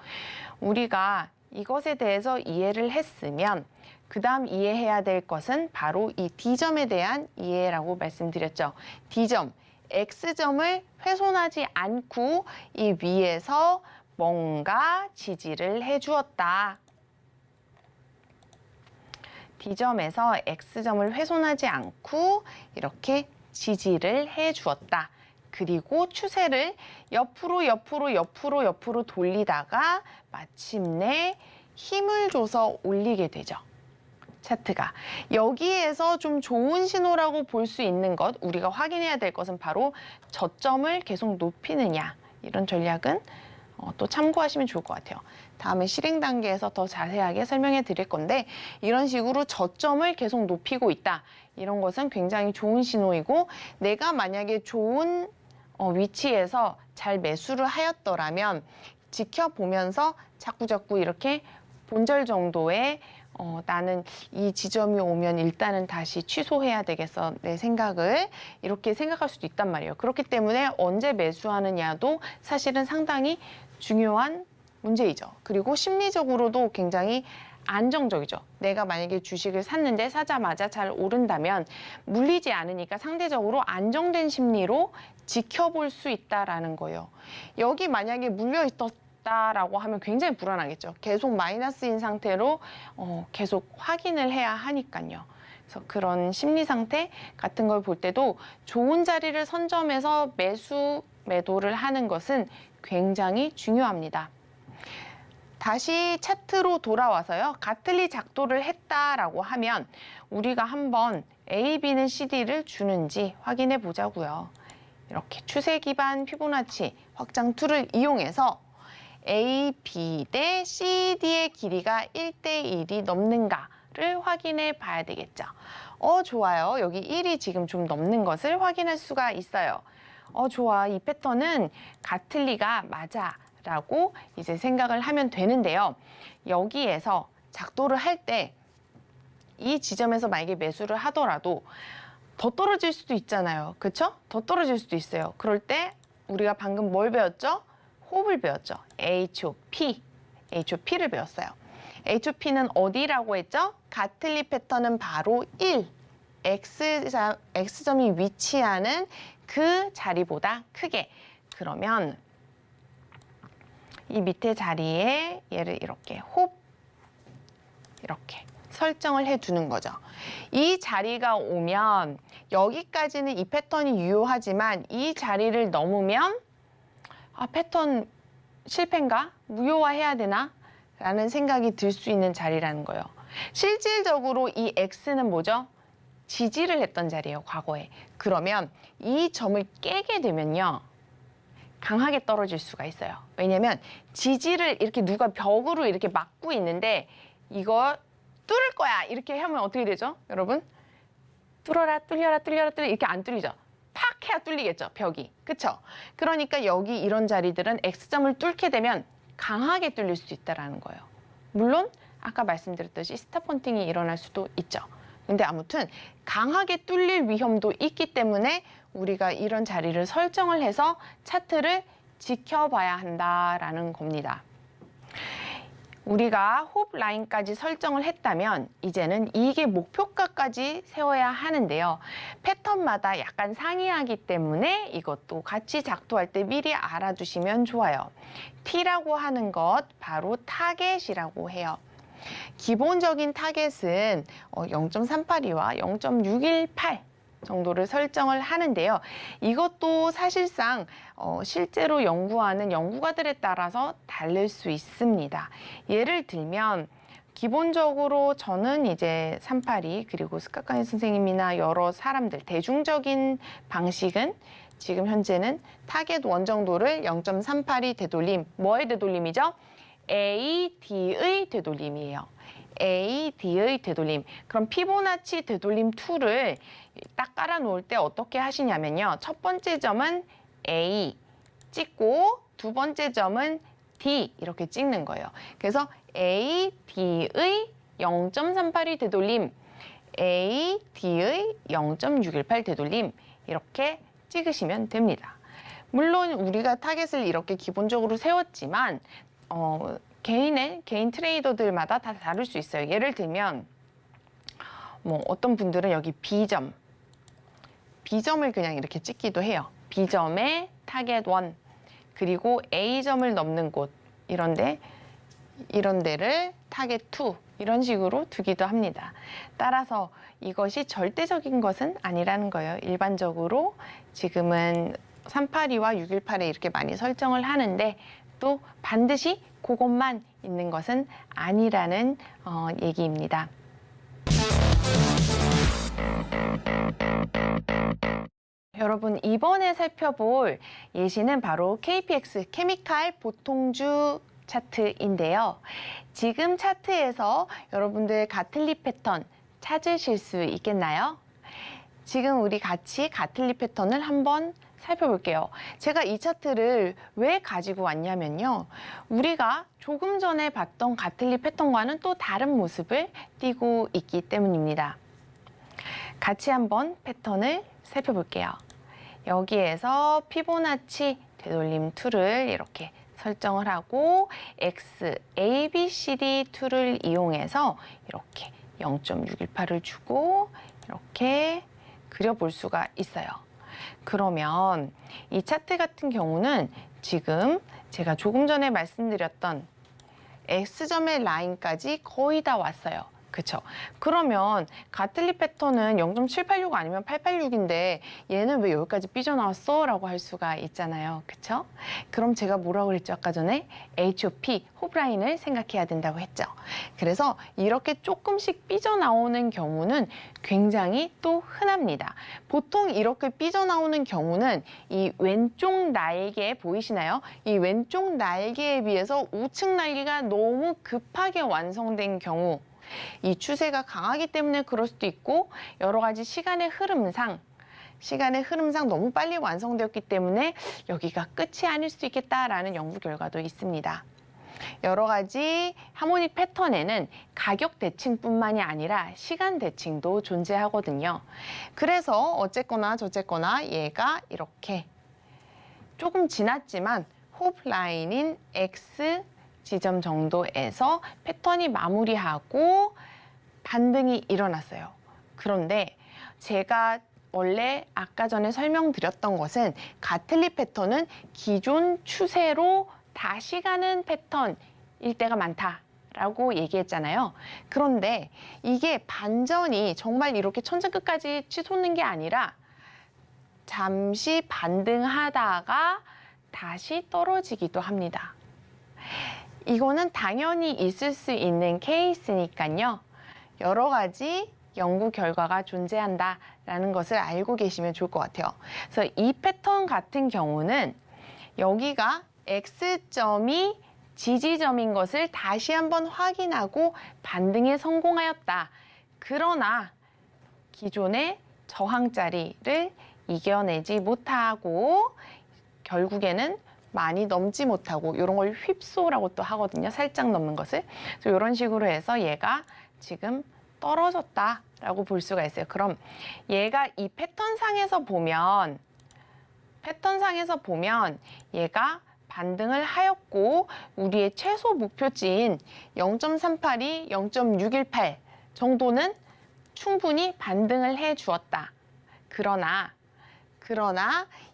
우리가 이것에 대해서 이해를 했으면 그 다음 이해해야 될 것은 바로 이 D점에 대한 이해라고 말씀드렸죠. D점, X점을 훼손하지 않고 이 위에서 뭔가 지지를 해주었다. D점에서 X점을 훼손하지 않고 이렇게 지지를 해주었다. 그리고 추세를 옆으로 돌리다가 마침내 힘을 줘서 올리게 되죠. 차트가. 여기에서 좀 좋은 신호라고 볼 수 있는 것, 우리가 확인해야 될 것은 바로 저점을 계속 높이느냐. 이런 전략은 또 참고하시면 좋을 것 같아요. 다음에 실행 단계에서 더 자세하게 설명해 드릴 건데 이런 식으로 저점을 계속 높이고 있다. 이런 것은 굉장히 좋은 신호이고 내가 만약에 좋은 위치에서 잘 매수를 하였더라면 지켜보면서 자꾸자꾸 이렇게 본절 정도의 나는 이 지점이 오면 일단은 다시 취소해야 되겠어 내 생각을 이렇게 생각할 수도 있단 말이에요. 그렇기 때문에 언제 매수하느냐도 사실은 상당히 중요한 문제이죠. 그리고 심리적으로도 굉장히 안정적이죠. 내가 만약에 주식을 샀는데 사자마자 잘 오른다면 물리지 않으니까 상대적으로 안정된 심리로 지켜볼 수 있다라는 거예요. 여기 만약에 물려 있었다라고 하면 굉장히 불안하겠죠. 계속 마이너스인 상태로 계속 확인을 해야 하니까요. 그래서 그런 심리 상태 같은 걸 볼 때도 좋은 자리를 선점해서 매도를 하는 것은 굉장히 중요합니다. 다시 차트로 돌아와서요. 가틀리 작도를 했다라고 하면 우리가 한번 A, B는 CD를 주는지 확인해 보자고요. 이렇게 추세 기반 피보나치 확장 툴을 이용해서 A, B 대 CD의 길이가 1대1이 넘는가를 확인해 봐야 되겠죠. 좋아요. 여기 1이 지금 좀 넘는 것을 확인할 수가 있어요. 좋아. 이 패턴은 가틀리가 맞아. 라고 이제 생각을 하면 되는데요. 여기에서 작도를 할 때 이 지점에서 만약에 매수를 하더라도 더 떨어질 수도 있잖아요. 그렇죠? 더 떨어질 수도 있어요. 그럴 때 우리가 방금 뭘 배웠죠? 호흡을 배웠죠. HOP. HOP를 배웠어요. HOP는 어디라고 했죠? 가틀리 패턴은 바로 1. X점이 위치하는 그 자리보다 크게. 그러면 이 밑에 자리에 얘를 이렇게 이렇게 설정을 해두는 거죠. 이 자리가 오면 여기까지는 이 패턴이 유효하지만 이 자리를 넘으면 패턴 실패인가? 무효화해야 되나? 라는 생각이 들 수 있는 자리라는 거예요. 실질적으로 이 X는 뭐죠? 지지를 했던 자리예요, 과거에. 그러면 이 점을 깨게 되면요. 강하게 떨어질 수가 있어요. 왜냐면 지지를 이렇게 누가 벽으로 이렇게 막고 있는데 이거 뚫을 거야 이렇게 하면 어떻게 되죠? 여러분? 뚫어라 뚫려라 뚫려라 뚫려 이렇게 안 뚫리죠? 팍 해야 뚫리겠죠, 벽이. 그쵸? 그러니까 여기 이런 자리들은 X점을 뚫게 되면 강하게 뚫릴 수 있다는 거예요. 물론 아까 말씀드렸듯이 스탑펀팅이 일어날 수도 있죠. 근데 아무튼 강하게 뚫릴 위험도 있기 때문에 우리가 이런 자리를 설정을 해서 차트를 지켜봐야 한다라는 겁니다. 우리가 호흡 라인까지 설정을 했다면 이제는 이게 목표가까지 세워야 하는데요. 패턴마다 약간 상이하기 때문에 이것도 같이 작도할 때 미리 알아두시면 좋아요. T라고 하는 것 바로 타겟이라고 해요. 기본적인 타겟은 0.382와 0.618 정도를 설정을 하는데요. 이것도 사실상 실제로 연구하는 연구가들에 따라서 다를 수 있습니다. 예를 들면 기본적으로 저는 이제 382 그리고 스카카니 선생님이나 여러 사람들 대중적인 방식은 지금 현재는 타겟 원 정도를 0.382 되돌림, 뭐의 되돌림이죠? AD의 되돌림이에요. AD의 되돌림. 그럼 피보나치 되돌림 툴을 딱 깔아 놓을 때 어떻게 하시냐면요. 첫 번째 점은 A 찍고 두 번째 점은 D 이렇게 찍는 거예요. 그래서 AD의 0.382 되돌림, AD의 0.618 되돌림 이렇게 찍으시면 됩니다. 물론 우리가 타겟을 이렇게 기본적으로 세웠지만 개인 트레이더들마다 다 다를 수 있어요. 예를 들면 뭐 어떤 분들은 여기 B점을 그냥 이렇게 찍기도 해요. B점에 타겟 1 그리고 A점을 넘는 곳 이런 데를 타겟 2 이런 식으로 두기도 합니다. 따라서 이것이 절대적인 것은 아니라는 거예요. 일반적으로 지금은 382와 618에 이렇게 많이 설정을 하는데 또 반드시 그것만 있는 것은 아니라는 얘기입니다. 여러분 이번에 살펴볼 예시는 바로 KPX 케미칼 보통주 차트인데요. 지금 차트에서 여러분들 가틀리 패턴 찾으실 수 있겠나요? 지금 우리 같이 가틀리 패턴을 한번 살펴볼게요. 제가 이 차트를 왜 가지고 왔냐면요. 우리가 조금 전에 봤던 가틀리 패턴과는 또 다른 모습을 띠고 있기 때문입니다. 같이 한번 패턴을 살펴볼게요. 여기에서 피보나치 되돌림 툴을 이렇게 설정을 하고 X, A, B, C, D 툴을 이용해서 이렇게 0.618을 주고 이렇게 그려볼 수가 있어요. 그러면 이 차트 같은 경우는 지금 제가 조금 전에 말씀드렸던 X점의 라인까지 거의 다 왔어요. 그쵸? 그러면 가틀리 패턴은 0.786 아니면 886인데 얘는 왜 여기까지 삐져나왔어? 라고 할 수가 있잖아요. 그쵸? 그럼 제가 뭐라고 그랬죠? 아까 전에 HOP, 호브라인을 생각해야 된다고 했죠. 그래서 이렇게 조금씩 삐져나오는 경우는 굉장히 또 흔합니다. 보통 이렇게 삐져나오는 경우는 이 왼쪽 날개 보이시나요? 이 왼쪽 날개에 비해서 우측 날개가 너무 급하게 완성된 경우 이 추세가 강하기 때문에 그럴 수도 있고 여러 가지 시간의 흐름상 너무 빨리 완성되었기 때문에 여기가 끝이 아닐 수 있겠다라는 연구 결과도 있습니다. 여러 가지 하모닉 패턴에는 가격 대칭뿐만이 아니라 시간 대칭도 존재하거든요. 그래서 어쨌거나 저쨌거나 얘가 이렇게 조금 지났지만 호흡 라인인 X 지점 정도에서 패턴이 마무리하고 반등이 일어났어요. 그런데 제가 원래 아까 전에 설명드렸던 것은 가틀리 패턴은 기존 추세로 다시 가는 패턴일 때가 많다라고 얘기했잖아요. 그런데 이게 반전이 정말 이렇게 천장 끝까지 치솟는 게 아니라 잠시 반등하다가 다시 떨어지기도 합니다. 이거는 당연히 있을 수 있는 케이스니까요. 여러 가지 연구 결과가 존재한다라는 것을 알고 계시면 좋을 것 같아요. 그래서 이 패턴 같은 경우는 여기가 X점이 지지점인 것을 다시 한번 확인하고 반등에 성공하였다. 그러나 기존의 저항자리를 이겨내지 못하고 결국에는 많이 넘지 못하고 이런 걸 휩소라고 또 하거든요. 살짝 넘는 것을. 그래서 이런 식으로 해서 얘가 지금 떨어졌다라고 볼 수가 있어요. 그럼 얘가 이 패턴상에서 보면 얘가 반등을 하였고 우리의 최소 목표치인 0.382, 0.618 정도는 충분히 반등을 해 주었다. 그러나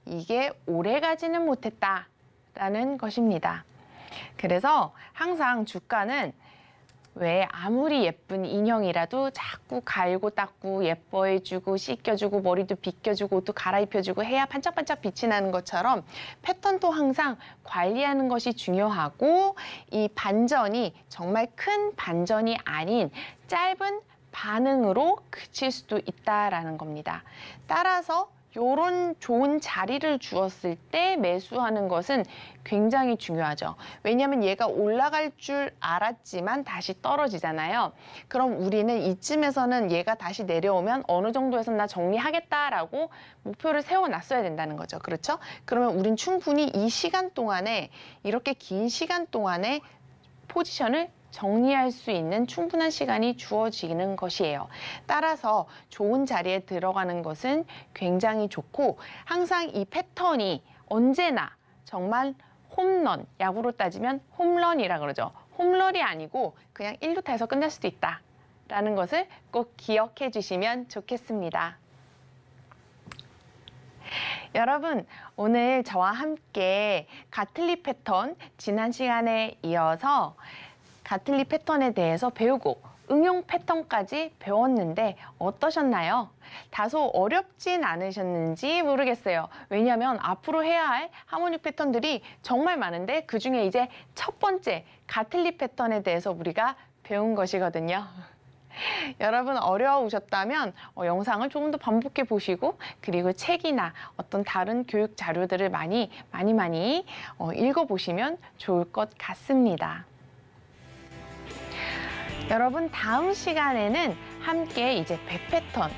이게 오래 가지는 못했다라는 것입니다. 그래서 항상 주가는 왜 아무리 예쁜 인형이라도 자꾸 갈고 닦고 예뻐해주고 씻겨주고 머리도 빗겨주고 옷도 갈아입혀주고 해야 반짝반짝 빛이 나는 것처럼 패턴도 항상 관리하는 것이 중요하고 이 반전이 정말 큰 반전이 아닌 짧은 반응으로 그칠 수도 있다라는 겁니다. 따라서 이런 좋은 자리를 주었을 때 매수하는 것은 굉장히 중요하죠. 왜냐하면 얘가 올라갈 줄 알았지만 다시 떨어지잖아요. 그럼 우리는 이쯤에서는 얘가 다시 내려오면 어느 정도에서 나 정리하겠다라고 목표를 세워놨어야 된다는 거죠. 그렇죠? 그러면 우린 충분히 이 시간 동안에 이렇게 긴 시간 동안에 포지션을 정리할 수 있는 충분한 시간이 주어지는 것이에요. 따라서 좋은 자리에 들어가는 것은 굉장히 좋고 항상 이 패턴이 언제나 정말 홈런, 야구로 따지면 홈런이라 그러죠. 홈런이 아니고 그냥 1루타에서 끝날 수도 있다라는 것을 꼭 기억해 주시면 좋겠습니다. 여러분, 오늘 저와 함께 가틀리 패턴 지난 시간에 이어서 가틀리 패턴에 대해서 배우고 응용 패턴까지 배웠는데 어떠셨나요? 다소 어렵진 않으셨는지 모르겠어요. 왜냐하면 앞으로 해야 할 하모닉 패턴들이 정말 많은데 그중에 이제 첫 번째 가틀리 패턴에 대해서 우리가 배운 것이거든요. 여러분 어려우셨다면 영상을 조금 더 반복해 보시고 그리고 책이나 어떤 다른 교육 자료들을 많이 읽어보시면 좋을 것 같습니다. 여러분 다음 시간에는 함께 이제 100패턴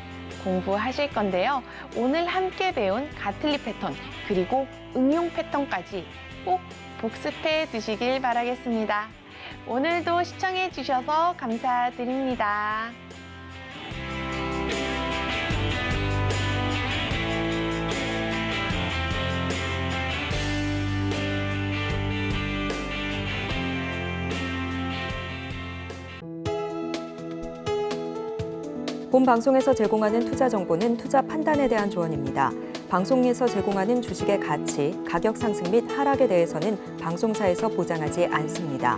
공부하실 건데요. 오늘 함께 배운 가틀리 패턴 그리고 응용 패턴까지 꼭 복습해 두시길 바라겠습니다. 오늘도 시청해 주셔서 감사드립니다. 본 방송에서 제공하는 투자 정보는 투자 판단에 대한 조언입니다. 방송에서 제공하는 주식의 가치, 가격 상승 및 하락에 대해서는 방송사에서 보장하지 않습니다.